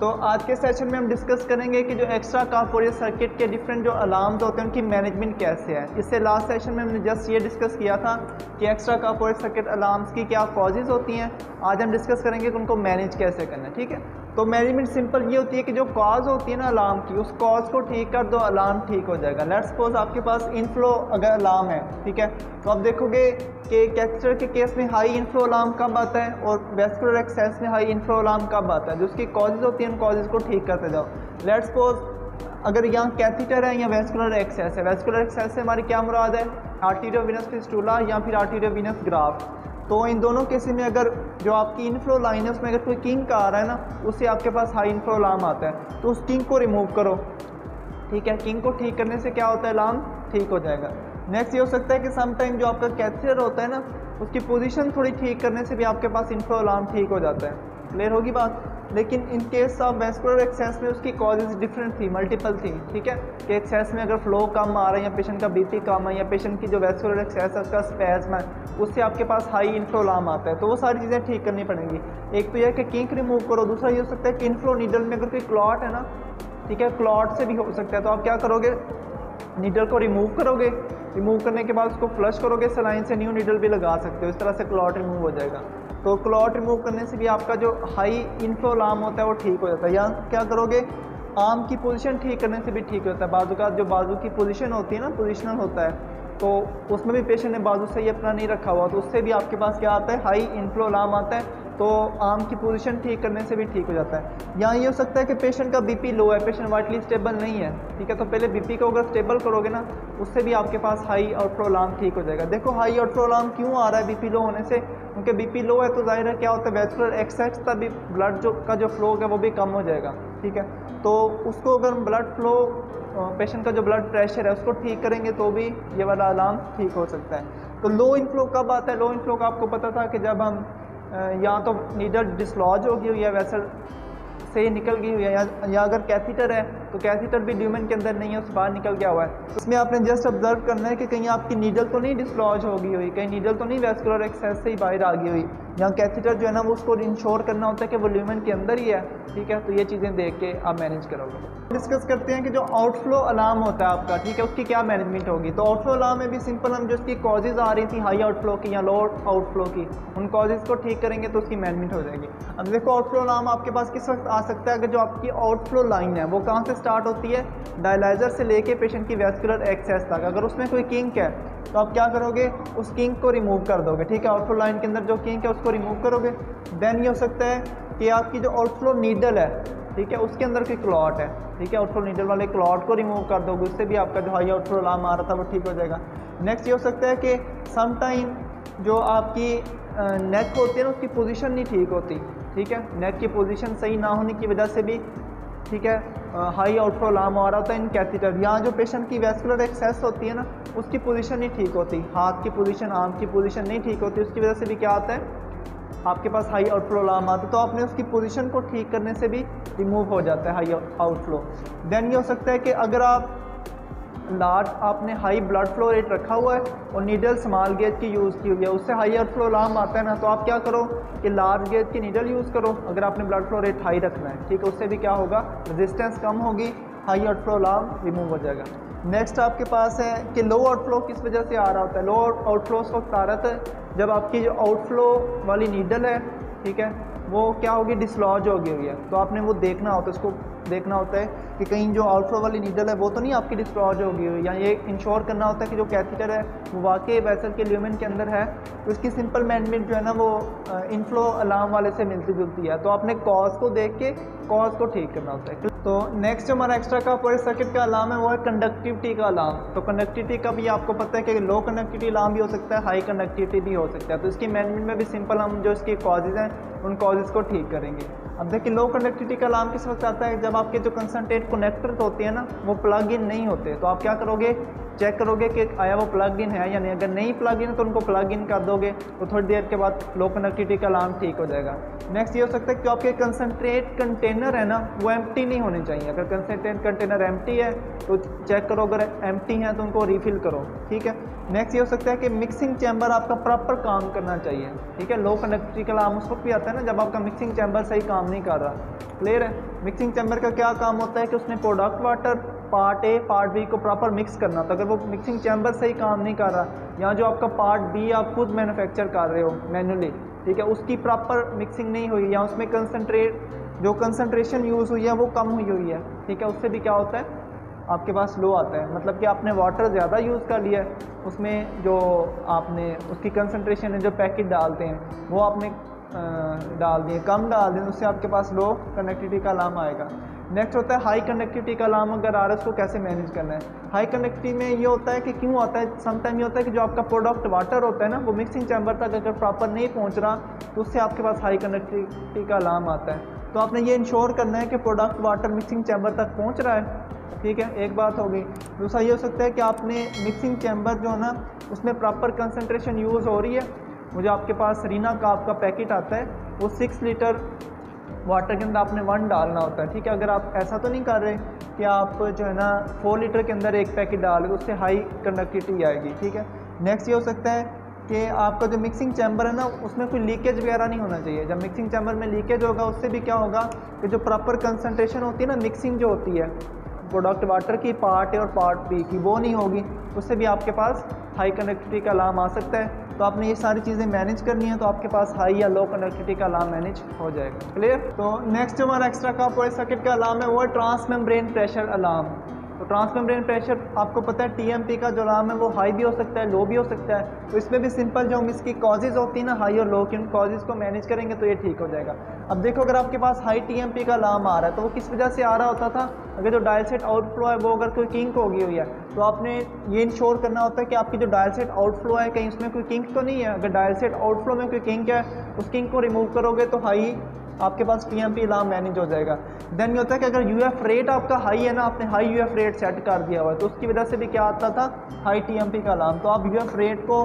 तो आज के सेशन में हम डिस्कस करेंगे कि जो एक्स्ट्रा कारपोरेट सर्किट के डिफरेंट जो अलार्म्स होते हैं उनकी मैनेजमेंट कैसे है। इससे लास्ट सेशन में हमने जस्ट ये डिस्कस किया था कि एक्स्ट्रा कारपोरेट सर्किट अलार्म्स की क्या कॉजेज़ होती हैं। आज हम डिस्कस करेंगे कि उनको मैनेज कैसे करना है। ठीक है, तो मैनेजमेंट सिंपल ये होती है कि जो कॉज होती है ना अलार्म की, उस कॉज को ठीक कर दो, अलार्म ठीक हो जाएगा। लेट्स सपोज आपके पास इनफ्लो अगर अलार्म है, ठीक है, तो आप देखोगे कि कैथेटर के केस में हाई इनफ्लो अलार्म कब आता है और वेस्कुलर एक्सेस में हाई इनफ्लो अलार्म कब आता है। जो उसकी कॉजेज़ होती हैं उन कॉजेज़ को ठीक करते जाओ। लेट्स सपोज अगर यहाँ कैथेटर है या वेस्कुलर एक्सेस है, वेस्कुलर एक्सेस से हमारी क्या मुराद है, आर्टेरियोवेनस फिस्टुला या फिर आर्टेरियोवेनस ग्राफ्ट। तो इन दोनों केसेस में अगर जो आपकी इनफ्लो लाइन है उसमें अगर कोई किंक आ रहा है ना, उससे आपके पास हाई इनफ्लो अलार्म आता है, तो उस किंक को रिमूव करो। ठीक है, किंक को ठीक करने से क्या होता है, अलार्म ठीक हो जाएगा। नेक्स्ट ये हो सकता है कि समटाइम जो आपका कैथेटर होता है ना, उसकी पोजीशन थोड़ी ठीक करने से भी आपके पास इनफ्लो अलार्म ठीक हो जाता है। क्लियर होगी बात। लेकिन in case of vascular access में उसकी कॉजेज डिफरेंट थी, मल्टीपल थी। ठीक है, कि एक्सेस में अगर फ्लो कम आ रहा है या पेशेंट का बीपी कम है या पेशेंट की जो वेस्कुलर एक्सेस है उसका स्पैज्म है, उससे आपके पास हाई इनफ्लो अलार्म आता है। तो वो सारी चीज़ें ठीक करनी पड़ेंगी। एक तो यह कि किंक रिमूव करो, दूसरा ये हो सकता है कि इनफ्लो नीडल में अगर कोई क्लॉट है ना, ठीक है, क्लॉट से भी हो सकता है, तो आप क्या करोगे, नीडल को रिमूव करोगे, रिमूव करने के बाद उसको फ्लश करोगे सलाइन से, न्यू नीडल भी लगा सकते हो, इस तरह से क्लॉट रिमूव हो जाएगा। तो क्लॉट रिमूव करने से भी आपका जो हाई इनफ्लो अलार्म होता है वो ठीक हो जाता है। या क्या करोगे, आर्म की पोजीशन ठीक करने से भी ठीक होता है। बाजू का जो बाजू की पोजीशन होती है ना, पोजिशनल होता है, तो उसमें भी पेशेंट ने बाजू सही अपना नहीं रखा हुआ, तो उससे भी आपके पास क्या आता है, हाई इनफ्लो अलार्म आता है। तो आर्म की पोजीशन ठीक करने से भी ठीक हो जाता है। यहाँ ये हो सकता है कि पेशेंट का बीपी लो है, पेशेंट वाइटली स्टेबल नहीं है, ठीक है, तो पहले बीपी को अगर स्टेबल करोगे ना, उससे भी आपके पास हाई आउटफ्लो अलार्म ठीक हो जाएगा। देखो हाई आउटफ्लो अलार्म क्यों आ रहा है बीपी लो होने से, क्योंकि बीपी लो है तो जाहिर है क्या होता है, वेस्कुलर एक्सेस का भी ब्लड का जो फ्लो है वो भी कम हो जाएगा। ठीक है, तो उसको अगर ब्लड फ्लो, पेशेंट का जो ब्लड प्रेशर है उसको ठीक करेंगे तो भी ये वाला अलार्म ठीक हो सकता है। तो लो इनफ्लो कब आता है, लो इनफ्लो का आपको पता था कि जब हम या तो नीडल डिसलॉज हो गई हुई है, वेसल से निकल गई हुई है, या अगर कैथीटर है तो कैथीटर भी ल्यूमेन के अंदर नहीं है, उससे बाहर निकल गया हुआ है। उसमें आपने जस्ट ऑब्जर्व करना है कि कहीं आपकी नीडल तो नहीं डिसलॉज हो गई हुई, कहीं नीडल तो नहीं वेस्कुलर एक्सेस से ही बाहर आ गई हुई। यहाँ कैथीटर जो है ना वो उसको इंश्योर करना होता है कि वो ल्यूमेन के अंदर ही है। ठीक है, तो ये चीज़ें देख के आप मैनेज करोगे। डिस्कस करते हैं कि जो आउटफ्लो अलार्म होता है आपका, ठीक है, उसकी क्या मैनेजमेंट होगी। तो आउटफ्लो अलार्म में भी सिंपल, हम जो उसकी कॉजेज़ आ रही थी हाई आउटफ्लो की या लो आउटफ्लो की, उन कॉजेज़ को ठीक करेंगे तो उसकी मैनेजमेंट हो जाएगी। अब देखो आउटफ्लो अलार्म आपके पास किस वक्त आ सकता है, अगर जो आपकी आउटफ्लो लाइन है वो कहाँ से स्टार्ट होती है, डायलाइजर से लेके पेशेंट की वेस्कुलर एक्सेस तक। अगर उसमें कोई किंक है तो आप क्या करोगे, उस किंक को रिमूव कर दोगे। ठीक है, आउटफ्लो लाइन के अंदर जो किंक है उसको रिमूव करोगे। देन ये हो सकता है कि आपकी जो आउटफ्लो नीडल है, ठीक है, उसके अंदर कोई क्लॉट है, ठीक है, आउटफ्लो नीडल वाले क्लॉट को रिमूव कर दोगे, उससे भी आपका जो हाई आउटफ्लो अलार्म आ रहा था वो ठीक हो जाएगा। नेक्स्ट ये हो सकता है कि समटाइम जो आपकी नेक होती है ना, उसकी पोजीशन नहीं ठीक होती। ठीक है, नेक की पोजीशन सही ना होने की वजह से भी, ठीक है, हाई आउटफ्लो अलार्म आ रहा होता है इन कैथीटर। यहाँ जो पेशेंट की वेस्कुलर एक्सेस होती है ना, उसकी पोजीशन नहीं ठीक होती, हाथ की पोजीशन, आर्म की पोजीशन नहीं ठीक होती, उसकी वजह से भी क्या आता है, आपके पास हाई आउटफ्लो अलार्म आता है। तो आपने उसकी पोजीशन को ठीक करने से भी रिमूव हो जाता है हाई आउटफ्लो। देन ये हो सकता है कि अगर आप लार्ज, आपने हाई ब्लड फ्लो रेट रखा हुआ है और नीडल स्मॉल गेज की यूज़ की हुई है, उससे हाई आउटफ्लो अलार्म आता है ना, तो आप क्या करो कि लार्ज गेज की नीडल यूज़ करो अगर आपने ब्लड फ्लो रेट हाई रखना है। ठीक है, उससे भी क्या होगा, रेजिस्टेंस कम होगी, हाई आउटफ्लो अलार्म रिमूव हो जाएगा। नेक्स्ट आपके पास है कि लो आउटफ्लो किस वजह से आ रहा होता है। लो आउटफ्लो उस वक्त आ रहा है जब आपकी जो आउटफ्लो वाली नीडल है, ठीक है, वो क्या होगी, डिसलॉज हो गई हुई है। तो आपने वो देखना होता है, उसको देखना होता है कि कहीं जो आउटफ्लो वाली नीडल है वो तो नहीं आपकी डिसलॉज हो गई हुई, या ये इंश्योर करना होता है कि जो कैथीटर है वो वाकई वेसल के ल्यूमेन के अंदर है। तो इसकी सिंपल मैनेजमेंट जो है ना वो इनफ्लो अलार्म वाले से मिलती जुलती है। तो आपने कॉज को देख के कॉज को ठीक करना होता है। तो नेक्स्ट जो हमारा एक्स्ट्रा कारपोरेट सर्किट का अलार्म है वो है कंडक्टिविटी का अलार्म। तो कंडक्टिविटी का भी आपको पता है कि लो कंडक्टिविटी अलार्म भी हो सकता है, हाई कंडक्टिविटी भी हो सकता है। तो इसकी मैनेजमेंट में भी सिंपल, हम जो इसकी कॉजेज़ हैं उन कॉजेज़ को ठीक करेंगे। अब देखिए लो कंडक्टिविटी का अलार्म किस वक्त आता है, जब आपके जो कंसंट्रेट कनेक्टर होते हैं ना वो प्लग इन नहीं होते। तो आप क्या करोगे चेक करोगे कि आया वो प्लग इन है या नहीं। अगर नहीं प्लग इन तो उनको प्लग इन कर दोगे तो थोड़ी देर के बाद लो कनेक्टिविटी का अलार्म ठीक हो जाएगा। नेक्स्ट ये हो सकता है कि आपके कंसनट्रेट कंटेनर है ना वो एम्प्टी नहीं होने चाहिए। अगर कंसनट्रेट कंटेनर एम्प्टी है तो चेक करो, अगर एम्प्टी है तो उनको रिफिल करो, ठीक है। नेक्स्ट ये हो सकता है कि मिक्सिंग चैम्बर आपका प्रॉपर काम करना चाहिए, ठीक है। लो कनेक्टिविटी का अलार्म उस वक्त भी आता है ना जब आपका मिक्सिंग चैम्बर सही काम नहीं कर रहा। क्लियर है। मिक्सिंग चैम्बर का क्या काम होता है कि उसने product water part A part B को प्रॉपर मिक्स करना। तो अगर वो मिक्सिंग चैम्बर सही काम नहीं कर रहा या जो आपका पार्ट बी आप खुद मैन्युफैक्चर कर रहे हो मैन्युअली, ठीक है, उसकी प्रॉपर मिक्सिंग नहीं हुई या उसमें जो कंसनट्रेशन यूज़ हुई है वो कम हुई है, ठीक है, उससे भी क्या होता है आपके पास लो आता है। मतलब कि आपने वाटर ज़्यादा यूज़ कर लिया है, उसमें जो आपने उसकी कंसनट्रेशन है जो पैकेट डालते हैं वो आपने डाल दिए, कम डाल दिए, उससे आपके पास लो कनेक्टिविटी का अलार्म आएगा। नेक्स्ट होता है हाई कनेक्टिविटी का अलार्म अगर आ रहा है उसको कैसे मैनेज करना है। हाई कनेक्टिविटी में ये होता है कि क्यों आता है, समटाइम ये होता है कि जो आपका प्रोडक्ट वाटर होता है ना वो मिक्सिंग चैम्बर तक अगर प्रॉपर नहीं पहुंच रहा तो उससे आपके पास हाई कनेक्टिविटी का अलार्म आता है। तो आपने ये इंश्योर करना है कि प्रोडक्ट वाटर मिक्सिंग चैम्बर तक पहुँच रहा है, ठीक है, एक बात होगी। दूसरा ये हो सकता है कि आपने मिक्सिंग चैम्बर जो है ना उसमें प्रॉपर कंसनट्रेशन यूज़ हो रही है। मुझे आपके पास रीना का आपका पैकेट आता है वो 6 लीटर वाटर के अंदर आपने 1 डालना होता है, ठीक है। अगर आप ऐसा तो नहीं कर रहे कि आप जो है ना 4 लीटर के अंदर एक पैकेट डाल रहे उससे हाई कंडक्टिविटी आएगी, ठीक है। नेक्स्ट ये हो सकता है कि आपका जो मिक्सिंग चैम्बर है ना उसमें कोई लीकेज वगैरह नहीं होना चाहिए। जब मिक्सिंग चैम्बर में लीकेज होगा उससे भी क्या होगा कि जो प्रॉपर कंसनट्रेशन होती है ना मिक्सिंग जो होती है प्रोडक्ट वाटर की पार्ट ए और पार्ट बी की वो नहीं होगी, उससे भी आपके पास हाई कनेक्टिविटी का अलार्म आ सकता है। तो आपने ये सारी चीज़ें मैनेज करनी है तो आपके पास हाई या लो कनेक्टिविटी का अलार्म मैनेज हो जाएगा। क्लियर। तो नेक्स्ट जो हमारा एक्स्ट्रा का पॉइंट सर्किट का अलार्म है वो है ट्रांसमेम्ब्रेन प्रेशर अलार्म। तो ट्रांसमेम्ब्रेन प्रेशर आपको पता है टीएमपी का जो अलार्म है वो हाई भी हो सकता है लो भी हो सकता है। तो इसमें भी सिंपल जो हम इसकी कॉजेज़ होती है ना हाई और लो की, उन कॉजेज़ को मैनेज करेंगे तो ये ठीक हो जाएगा। अब देखो अगर आपके पास हाई टीएमपी का अलार्म आ रहा है तो वो किस वजह से आ रहा होता था, अगर जो डायल सेट आउटफ्लो है वो अगर कोई किंक होगी हुई है तो आपने ये इंश्योर करना होता है कि आपकी जो डायल सेट आउटफ्लो है कहीं उसमें कोई किंक तो नहीं है। अगर डायल सेट आउटफ्लो में कोई किंक है उस किंक को रिमूव करोगे तो हाई आपके पास टीएमपी अलार्म मैनेज हो जाएगा। देन ये होता है कि अगर यूएफ रेट आपका हाई है ना, आपने हाई यूएफ रेट सेट कर दिया हुआ है तो उसकी वजह से भी क्या आता था हाई टीएमपी का अलार्म। तो आप यूएफ रेट को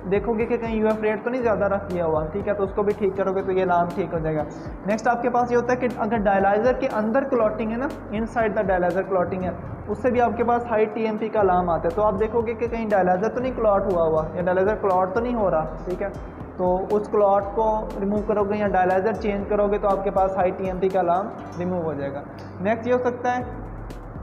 देखोगे कि कहीं यूएफ रेट तो नहीं ज़्यादा रख दिया हुआ, ठीक है, तो उसको भी ठीक करोगे तो ये अलार्म ठीक हो जाएगा। नेक्स्ट आपके पास ये होता है कि अगर डायलाइजर के अंदर क्लॉटिंग है ना, इनसाइड द डायलाइजर क्लॉटिंग है, उससे भी आपके पास हाई टीएमपी का अलार्म आता है। तो आप देखोगे कि कहीं डायलाइजर तो नहीं क्लॉट हुआ या डायलाइजर क्लॉट तो नहीं हो रहा, ठीक है, तो उस क्लॉट को रिमूव करोगे या डायलाइजर चेंज करोगे तो आपके पास हाई टीएमपी का अलार्म रिमूव हो जाएगा। नेक्स्ट ये हो सकता है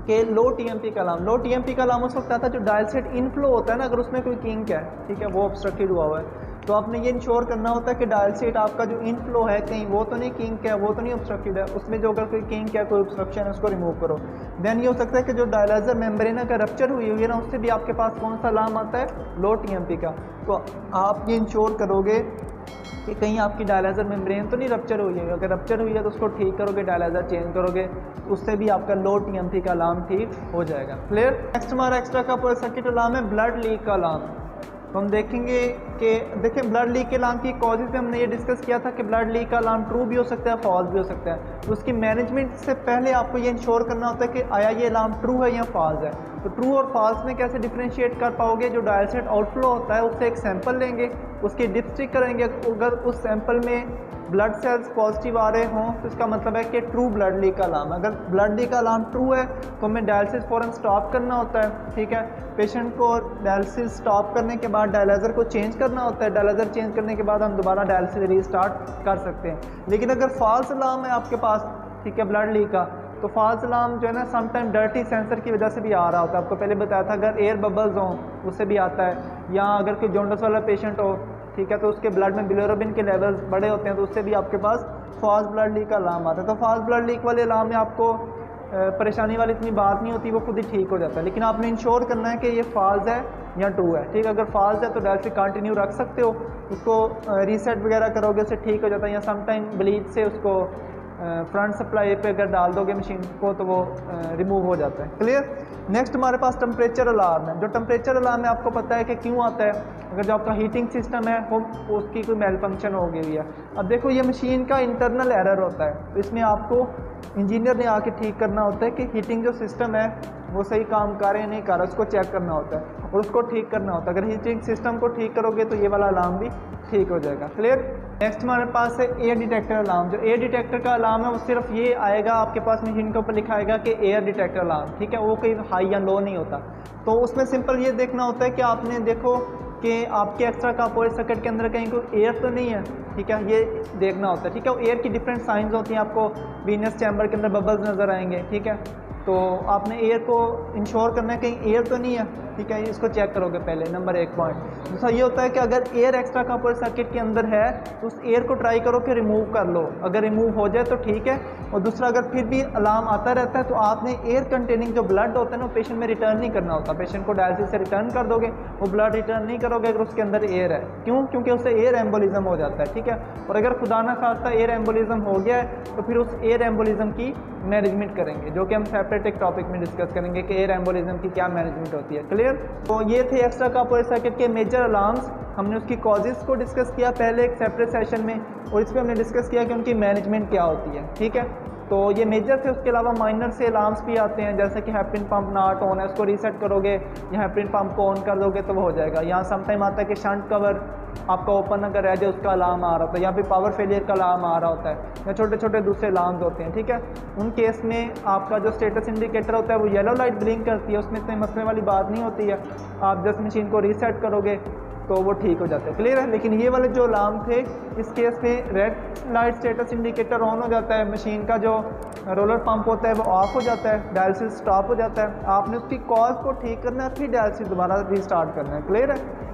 कि लो टीएमपी का अलार्म। लो टीएमपी का अलार्म उस वक्त आता है जो डायल सेट इनफ्लो होता है ना, अगर उसमें कोई किंक है, ठीक है, वो ऑब्स्ट्रक्टेड हुआ हुआ है तो आपने ये इंश्योर करना होता है कि डायल सेट आपका जो इनफ्लो है कहीं वो तो नहीं किंक है, वो तो नहीं ऑब्स्ट्रक्टेड है, उसमें जो अगर कोई किंक है कोई ऑब्स्ट्रक्शन है उसको रिमूव करो। देन ये हो सकता है कि जो डायलाइजर मेम्ब्रेन का रप्चर हुई है ना उससे भी आपके पास कौन सा अलार्म आता है लो टीएमपी का। तो आप ये इंश्योर करोगे कि कहीं आपकी डायलाइजर मेम्ब्रेन तो नहीं रप्चर हुई है। अगर रप्चर हुई है तो उसको ठीक करोगे, डायलाइजर चेंज करोगे, उससे भी आपका लो टीएमपी का अलार्म ठीक हो जाएगा। क्लियर। नेक्स्ट हमारा एक्स्ट्रा का सर्किट अलार्म है ब्लड लीक का अलार्म। तो हम देखेंगे कि देखें ब्लड लीक के अलार्म की कॉजेज पे हमने ये डिस्कस किया था कि ब्लड लीक का अलार्म ट्रू भी हो सकता है फॉल्स भी हो सकता है। तो उसकी मैनेजमेंट से पहले आपको ये इंश्योर करना होता है कि आया ये अलार्म ट्रू है या फॉल्स है। तो ट्रू और फॉल्स में कैसे डिफरेंशिएट कर पाओगे, जो डायल सेट आउटफ्लो होता है उससे एक सैंपल लेंगे, उसकी डिस्ट्रिक करेंगे, अगर उस सैंपल में ब्लड सेल्स पॉजिटिव आ रहे हों तो इसका मतलब है कि ट्रू ब्लड लीक का अलार्म। अगर ब्लड लीक का अलार्म ट्रू है तो हमें डायलिसिस फ़ौरन स्टॉप करना होता है, ठीक है, पेशेंट को डायलिसिस स्टॉप करने के बाद डायलाइजर को चेंज करना होता है, डायलाइजर चेंज करने के बाद हम दोबारा डायलिसिस रीस्टार्ट कर सकते हैं। लेकिन अगर फॉल्स अलार्म है आपके पास, ठीक है, ब्लड लीक का, तो फॉल्स अलार्म जो है ना समटाइम डर्टी सेंसर की वजह से भी आ रहा होता है। आपको पहले बताया था अगर एयर बबल्स हों उससे भी आता है, या अगर कोई जॉन्डिस वाला पेशेंट हो, ठीक है, तो उसके ब्लड में बिलिरुबिन के लेवल्स बड़े होते हैं तो उससे भी आपके पास फॉल्स ब्लड लीक का अलार्म आता है। तो फॉल्स ब्लड लीक वाले अलार्म में आपको परेशानी वाली इतनी बात नहीं होती, वो खुद ही ठीक हो जाता है। लेकिन आपने इंश्योर करना है कि ये फॉल्स है या ट्रू है, ठीक है। अगर फॉल्स है तो डायलिसिस कंटिन्यू रख सकते हो, उसको रीसेट वगैरह करोगे उससे ठीक हो जाता है, या समटाइम ब्लीच से उसको फ्रंट सप्लाई पे अगर डाल दोगे मशीन को तो वो रिमूव हो जाता है। क्लियर। नेक्स्ट हमारे पास टेम्परेचर अलार्म है। जो टेम्परेचर अलार्म है आपको पता है कि क्यों आता है, अगर जो आपका हीटिंग सिस्टम है वो उसकी कोई मेल फंक्शन हो गई है। अब देखो ये मशीन का इंटरनल एरर होता है, तो इसमें आपको इंजीनियर ने आके ठीक करना होता है कि हीटिंग जो सिस्टम है वो सही काम कर रहे हैं नहीं कर रहा, उसको चेक करना होता है और उसको ठीक करना होता है। अगर हीटिंग सिस्टम को ठीक करोगे तो ये वाला अलार्म भी ठीक हो जाएगा। क्लियर। नेक्स्ट हमारे पास है एयर डिटेक्टर अलार्म। जो एयर डिटेक्टर का अलार्म है वो सिर्फ ये आएगा आपके पास मशीन के ऊपर लिखा आएगा कि एयर डिटेक्टर अलार्म, ठीक है, वो कोई हाई या लो नहीं होता। तो उसमें सिंपल ये देखना होता है कि आपने देखो कि आपके एक्स्ट्रा कार्पोरेट सर्किट के अंदर कहीं कोई एयर तो नहीं है, ठीक है, ये देखना होता है। ठीक है, एयर की डिफरेंट साइंस होती हैं, आपको वीनस चैम्बर के अंदर बबल्स नज़र आएंगे, ठीक है, तो आपने एयर को इंश्योर करना है कहीं एयर तो नहीं है, ठीक है, इसको चेक करोगे पहले, नंबर 1 पॉइंट। दूसरा ये होता है कि अगर एयर एक्स्ट्रा कार्पोरेट सर्किट के अंदर है तो उस एयर को ट्राई करो कि रिमूव कर लो, अगर रिमूव हो जाए तो ठीक है। और दूसरा अगर फिर भी अलार्म आता रहता है तो आपने एयर कंटेनिंग जो ब्लड होता है ना पेशेंट में रिटर्न नहीं करना होता। पेशेंट को डायलिसिस से रिटर्न कर दोगे, वो ब्लड रिटर्न नहीं करोगे अगर उसके अंदर एयर है। क्यों? क्योंकि उससे एयर एम्बोलिज्म हो जाता है, ठीक है। और अगर खुदा ना खास्ता एयर एम्बोलिज्म हो गया है तो फिर उस एयर एम्बोलिज्म की मैनेजमेंट करेंगे, जो कि हम सेपरेट एक टॉपिक में डिस्कस करेंगे कि एयर एम्बोलिज्म की क्या मैनेजमेंट होती है। क्लियर। तो ये थे एक्स्ट्रा कार्पोरेट सर्किट के मेजर अलार्म्स। हमने उसकी कॉजेज़ को डिस्कस किया पहले एक सेपरेट सेशन में, और इसमें हमने डिस्कस किया कि उनकी मैनेजमेंट क्या होती है, ठीक है। तो ये मेजर थे, उसके अलावा माइनर से अलार्म्स भी आते हैं, जैसे कि हेपरिन पंप नॉट ऑन है, उसको रीसेट करोगे या हेपरिन पंप को ऑन कर दोगे तो वो हो जाएगा। यहाँ समटाइम आता है कि शंट कवर आपका ओपन अगर रह जाए उसका अलार्म आ रहा होता है, या फिर पावर फेलियर का अलार्म आ रहा होता है, या छोटे छोटे दूसरे अलार्म्स होते हैं, ठीक है। उन केस में आपका जो स्टेटस इंडिकेटर होता है वो येलो लाइट ब्लिंक करती है, उसमें इतने मसले वाली बात नहीं होती है। आप जस्ट मशीन को रीसेट करोगे तो वो ठीक हो जाता है। क्लियर है। लेकिन ये वाले जो अलार्म थे, इस केस में red light status indicator on हो जाता है, मशीन का जो रोलर पंप होता है वो ऑफ हो जाता है, डायलिसिस स्टॉप हो जाता है, आपने उसकी कॉज को ठीक करना है, फिर डायलिसिस दोबारा रीस्टार्ट करना है। क्लियर है।